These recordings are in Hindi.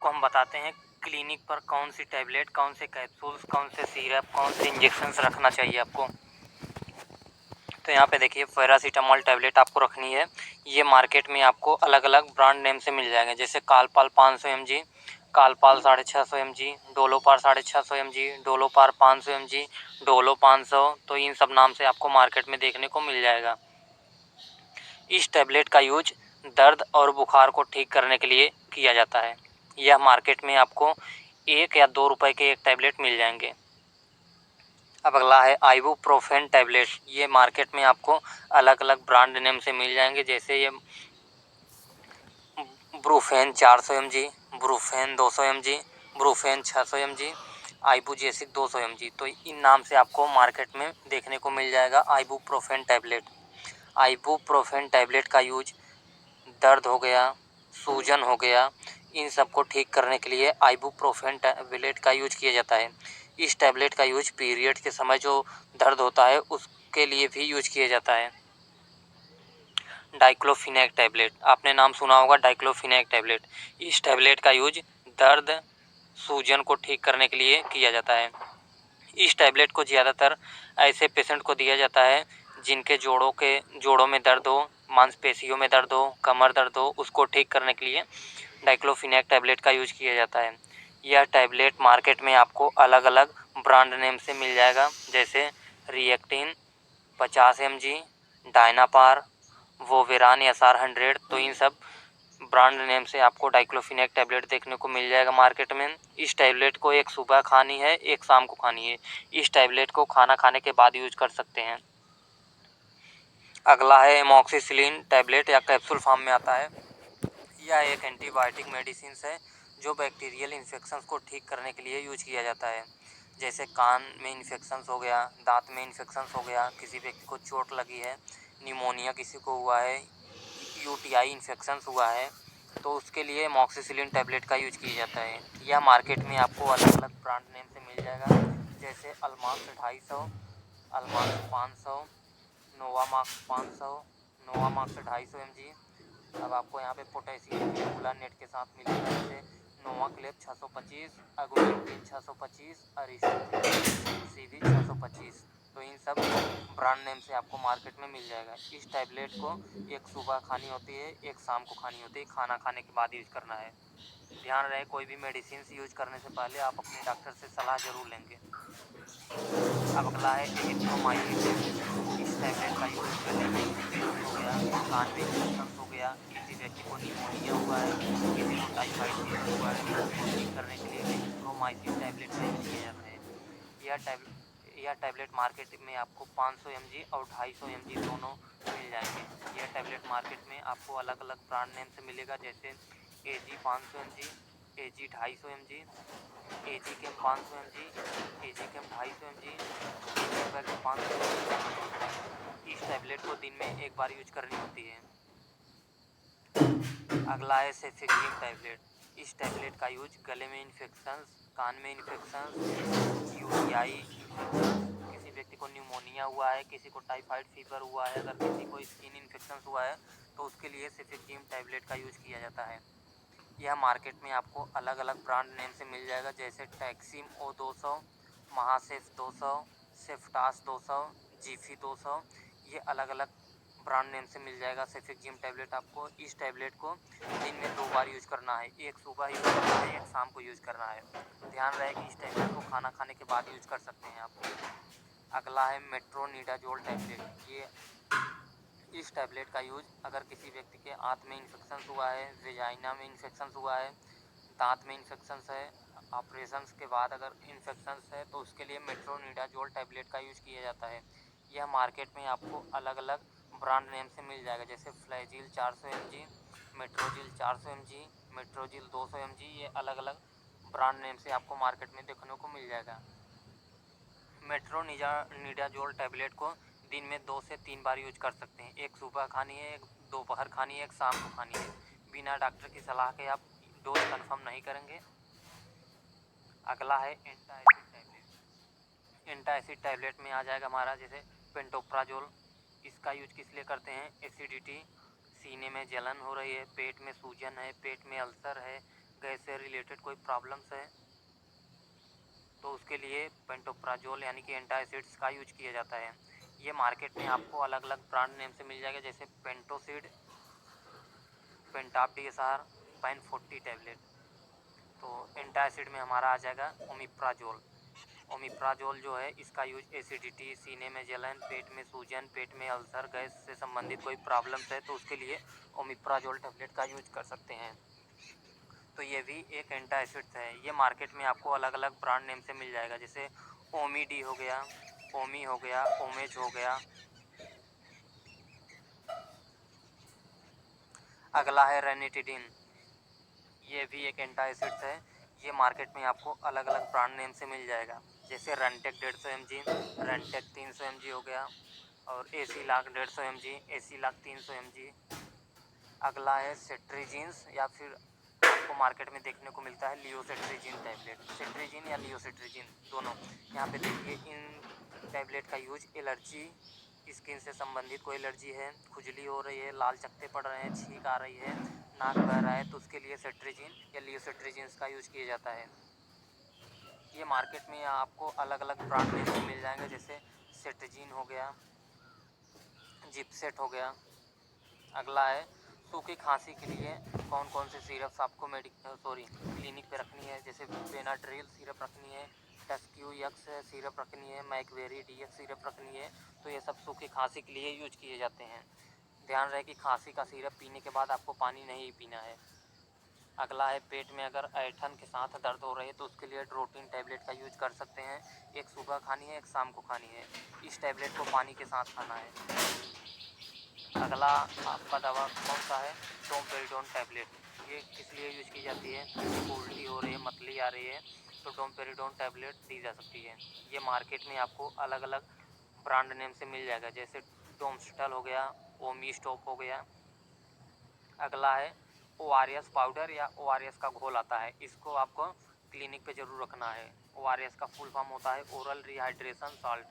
को हम बताते हैं क्लिनिक पर कौन सी टैबलेट, कौन से कैप्सूल्स, कौन से सिरप, कौन से इंजेक्शंस रखना चाहिए आपको। तो यहाँ पे देखिए पैरासीटामोल टैबलेट आपको रखनी है। ये मार्केट में आपको अलग अलग ब्रांड नेम से मिल जाएंगे, जैसे कालपाल 500 mg, कालपाल 650 mg, डोलोपार 650 mg, डोलोपार 500 mg, Dolo 500। तो इन सब नाम से आपको मार्केट में देखने को मिल जाएगा। इस टैबलेट का यूज दर्द और बुखार को ठीक करने के लिए किया जाता है। यह मार्केट में आपको 1 या 2 रुपए के एक टैबलेट मिल जाएंगे। अब अगला है आइबुप्रोफेन टैबलेट। ये मार्केट में आपको अलग अलग ब्रांड नेम से मिल जाएंगे, जैसे ये Brufen 400 mg, Brufen 200 mg, Brufen 600 mg, Ibugesic 200 mg। तो इन नाम से आपको मार्केट में देखने को मिल जाएगा आइबुप्रोफेन टैबलेट। आइबुप्रोफेन टैबलेट का यूज दर्द हो गया, सूजन हो गया, इन सब को ठीक करने के लिए आइबुप्रोफेन टैबलेट का यूज किया जाता है। इस टैबलेट का यूज पीरियड के समय जो दर्द होता है उसके लिए भी यूज किया जाता है। डाइक्लोफिनेक टैबलेट, आपने नाम सुना होगा डाइक्लोफिनेक टैबलेट। इस टैबलेट का यूज दर्द, सूजन को ठीक करने के लिए किया जाता है। इस टैबलेट को ज़्यादातर ऐसे पेशेंट को दिया जाता है जिनके जोड़ों में दर्द हो, मांसपेशियों में दर्द हो, कमर दर्द हो, उसको ठीक करने के लिए डाइक्लोफिनेक टैबलेट का यूज किया जाता है। यह टैबलेट मार्केट में आपको अलग अलग ब्रांड नेम से मिल जाएगा, जैसे रिएक्टिन 50 mg, डायनापार, वोवेरान SR 100। तो इन सब ब्रांड नेम से आपको डाइक्लोफिनेक टैबलेट देखने को मिल जाएगा मार्केट में। इस टैबलेट को एक सुबह खानी है, एक शाम को खानी है। इस टैबलेट को खाना खाने के बाद यूज कर सकते हैं। अगला है एमॉक्सिसिलिन टैबलेट, या कैप्सूल फॉर्म में आता है। यह एक एंटीबायोटिक मेडिसिन है जो बैक्टीरियल इन्फेक्शंस को ठीक करने के लिए यूज किया जाता है, जैसे कान में इन्फेक्शंस हो गया, दांत में इन्फेक्शंस हो गया, किसी व्यक्ति को चोट लगी है, निमोनिया किसी को हुआ है, यूटीआई इन्फेक्शंस हुआ है, तो उसके लिए एमॉक्सिसिलिन टैबलेट का यूज किया जाता है। यह मार्केट में आपको अलग अलग ब्रांड नेम से मिल जाएगा, जैसे अल्माक्स 250, अल्माक्स 500, नोवामाक्स 500, नोवामाक्स 250 mg। अब आपको यहाँ पे पोटेशियम ग्लूटानेट के साथ मिलेगा, जैसे नोवाक्लेप 625, अगोनिटिन 625, अरिस्टोसिविक 625। तो इन सब ब्रांड नेम से आपको मार्केट में मिल जाएगा। इस टैबलेट को एक सुबह खानी होती है, एक शाम को खानी होती है, खाना खाने के बाद यूज करना है। ध्यान रहे कोई भी मेडिसिन यूज करने से पहले आप अपने डॉक्टर से सलाह जरूर लेंगे। अब अगला है एजिथ्रोमाइसिन टैबलेट। इस टैबलेट का यूज गले में इन्फेक्शन हो गया, कान में इन्फेक्शन हो गया, किसी व्यक्ति को निमोनिया हुआ है, किसी को टाइफाइड फीवर हुआ है, तो उसको ठीक करने के लिए एजिथ्रोमाइसिन टैबलेट का यूज किए जाते हैं। यह टैबलेट मार्केट में आपको 500 mg और 250 mg दोनों मिल जाएंगे। यह टैबलेट मार्केट में आपको अलग अलग ब्रांड नेम से मिलेगा, जैसे AG 500 mg, AG 250 mg, AG केम 500 mg, AG केम 250 mg, AG 500 mg। इस टैबलेट को दिन में एक बार यूज करनी होती है। अगला है सेफिक्सिम टैबलेट। इस टैबलेट का यूज गले में इन्फेक्शन, कान में इन्फेक्शन, यूटीआई इन्फेक्शन, किसी व्यक्ति को न्यूमोनिया हुआ है, किसी को टाइफाइड फीवर हुआ है, अगर किसी को स्किन इन्फेक्शन हुआ है तो उसके लिए सेफिक्सिम टैबलेट का यूज किया जाता है। यह मार्केट में आपको अलग अलग ब्रांड नेम से मिल जाएगा, जैसे टैक्सिम O200, महासेफ 200, सेफ्टास 200, जीफी 200। ये अलग अलग ब्रांड नेम से मिल जाएगा सेफिक्सिम टैबलेट आपको। इस टैबलेट को दिन में 2 बार यूज करना है, एक सुबह यूज करना है, एक शाम को यूज करना है। ध्यान रहे कि इस टैबलेट को खाना खाने के बाद यूज कर सकते हैं आप। अगला है मेट्रोनिडाजोल टैबलेट। ये इस टैबलेट का यूज अगर किसी व्यक्ति के आंत में इन्फेक्शन हुआ है, वेजाइना में इन्फेक्शन हुआ है, दांत में इन्फेक्शन है, ऑपरेशन के बाद अगर इन्फेक्शन है, तो उसके लिए मेट्रोनिडाजोल टैबलेट का यूज किया जाता है। यह मार्केट में आपको अलग अलग ब्रांड नेम से मिल जाएगा, जैसे Flagyl 400 mg, Metrogyl 400 mg, Metrogyl 200 mg। ये अलग अलग ब्रांड नेम से आपको मार्केट में देखने को मिल जाएगा। मेट्रोनिडाजोल टैबलेट को दिन में 2 से 3 बार यूज कर सकते हैं, एक सुबह खानी है, एक दोपहर खानी है, एक शाम को खानी है। बिना डॉक्टर की सलाह के आप डोज कंफर्म नहीं करेंगे। अगला है एंटासिड टैबलेट। एंटासिड टैबलेट में आ जाएगा हमारा जैसे पेंटोप्राजोल। इसका यूज किस लिए करते हैं? एसिडिटी, सीने में जलन हो रही है, पेट में सूजन है, पेट में अल्सर है, गैस से रिलेटेड कोई प्रॉब्लम्स है तो उसके लिए पेंटोप्राजोल यानी कि एंटासिड्स का यूज किया जाता है। ये मार्केट में आपको अलग अलग ब्रांड नेम से मिल जाएगा, जैसे पेंटोसिड, पेंटाप DSR, पैन 40 टैबलेट। तो एंटासिड में हमारा आ जाएगा ओमिप्राजोल। ओमिप्राजोल जो है इसका यूज एसिडिटी, सीने में जलन, पेट में सूजन, पेट में अल्सर, गैस से संबंधित कोई प्रॉब्लम्स है तो उसके लिए ओमिप्राजोल टैबलेट का यूज कर सकते हैं। तो ये भी एक एंटासिड है। ये मार्केट में आपको अलग अलग ब्रांड नेम से मिल जाएगा, जैसे ओमी-डी हो गया, ओमी हो गया, ओमेज हो गया। अगला है रेनिटिडिन। ये भी एक एंटासिड है। ये मार्केट में आपको अलग अलग ब्रांड नेम से मिल जाएगा, जैसे रेंटेक 150 mg, रेंटेक 300 mg हो गया, और एसीलाक 150 mg, एसीलाक 300 mg। अगला है सेट्रिजिन्स, या फिर आपको मार्केट में देखने को मिलता है लियोसेट्रिजिन टैबलेट। सेट्रिजिन या लियोसेट्रिजिन दोनों। यहाँ पे देखिए इन टैबलेट का यूज एलर्जी, स्किन से संबंधित कोई एलर्जी है, खुजली हो रही है, लाल चकत्ते पड़ रहे हैं, छींक आ रही है, नाक बह रहा है, तो उसके लिए सेट्रिजिन या लियोसेट्रिजिन्स का यूज किया जाता है। ये मार्केट में आपको अलग अलग ब्रांड नेम से मिल जाएंगे, जैसे सेट्रिजिन हो गया, जिपसेट हो गया। अगला है सूखी खांसी के लिए कौन कौन से सिरप्स आपको क्लिनिक पे रखनी है, जैसे बेनाड्रिल सिरप रखनी है, टेस्क्यूएक्स सिरप रखनी है, मैकवेरी DX सिरप रखनी है। तो ये सब सूखी खांसी के लिए यूज किए जाते हैं। ध्यान रहे कि खांसी का सिरप पीने के बाद आपको पानी नहीं पीना है। अगला है पेट में अगर ऐंठन के साथ दर्द हो रही है तो उसके लिए ड्रोटिन टैबलेट का यूज कर सकते हैं। एक सुबह खानी है, एक शाम को खानी है। इस टैबलेट को पानी के साथ खाना है। अगला आपका दवा कौन सा है, डोमपेरिडोन टैबलेट। ये किस लिए यूज की जाती है, उल्टी हो रही है, मतली आ रही है तो डोमपेरिडोन टैबलेट दी जा सकती है। ये मार्केट में आपको अलग अलग ब्रांड नेम से मिल जाएगा, जैसे डोमस्टल हो गया, ओमी-स्टॉप हो गया। अगला है ORS पाउडर या ORS का घोल आता है, इसको आपको क्लिनिक पे ज़रूर रखना है। ORS का फुल फॉर्म होता है ओरल रिहाइड्रेशन साल्ट।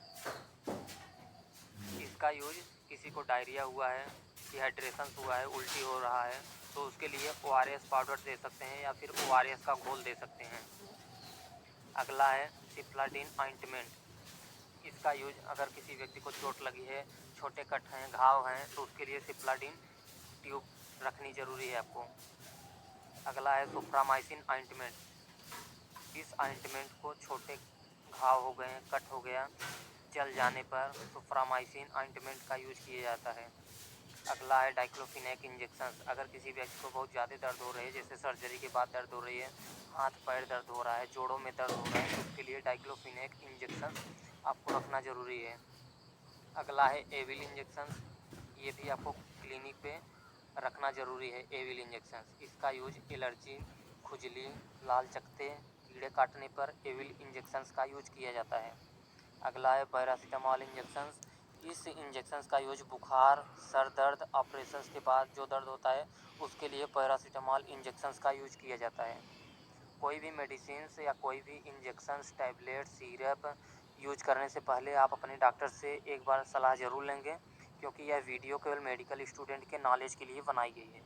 इसका यूज किसी को डायरिया हुआ है, डिहाइड्रेशन हुआ है, उल्टी हो रहा है तो उसके लिए ORS पाउडर दे सकते हैं या फिर ORS का घोल दे सकते हैं। अगला है सिप्लाडिन ऑइंटमेंट। इसका यूज अगर किसी व्यक्ति को चोट लगी है, छोटे कट हैं, घाव हैं तो उसके लिए सिप्लाडिन ट्यूब रखनी ज़रूरी है आपको। अगला है सुफ्रामाइसिन ऑइंटमेंट। इस ऑइंटमेंट को छोटे घाव हो गए, कट हो गया, जल जाने पर सुफ्रामाइसिन ऑइंटमेंट का यूज किया जाता है। अगला है डाइक्लोफिनेक इंजेक्शन। अगर किसी व्यक्ति को बहुत ज़्यादा दर्द हो रही है, जैसे सर्जरी के बाद दर्द हो रही है, हाथ पैर दर्द हो रहा है, जोड़ों में दर्द हो रहा है, तो उसके लिए डाइक्लोफिनेक इंजेक्शन आपको रखना ज़रूरी है। अगला है एविल इंजेक्शन। ये भी आपको क्लिनिक पे रखना ज़रूरी है, एविल इंजेक्शन। इसका यूज एलर्जी, खुजली, लाल चकत्ते, कीड़े काटने पर एविल इंजेक्शंस का यूज किया जाता है। अगला है पैरासीटामॉल इंजेक्शंस। इस इंजेक्शंस का यूज बुखार, सर दर्द, ऑपरेशंस के बाद जो दर्द होता है उसके लिए पैरासीटामॉल इंजेक्शंस का यूज किया जाता है। कोई भी मेडिसिन्स या कोई भी इंजेक्शंस, टैबलेट, सिरप यूज करने से पहले आप अपने डॉक्टर से एक बार सलाह ज़रूर लेंगे, क्योंकि यह वीडियो केवल मेडिकल स्टूडेंट के नॉलेज के लिए बनाई गई है।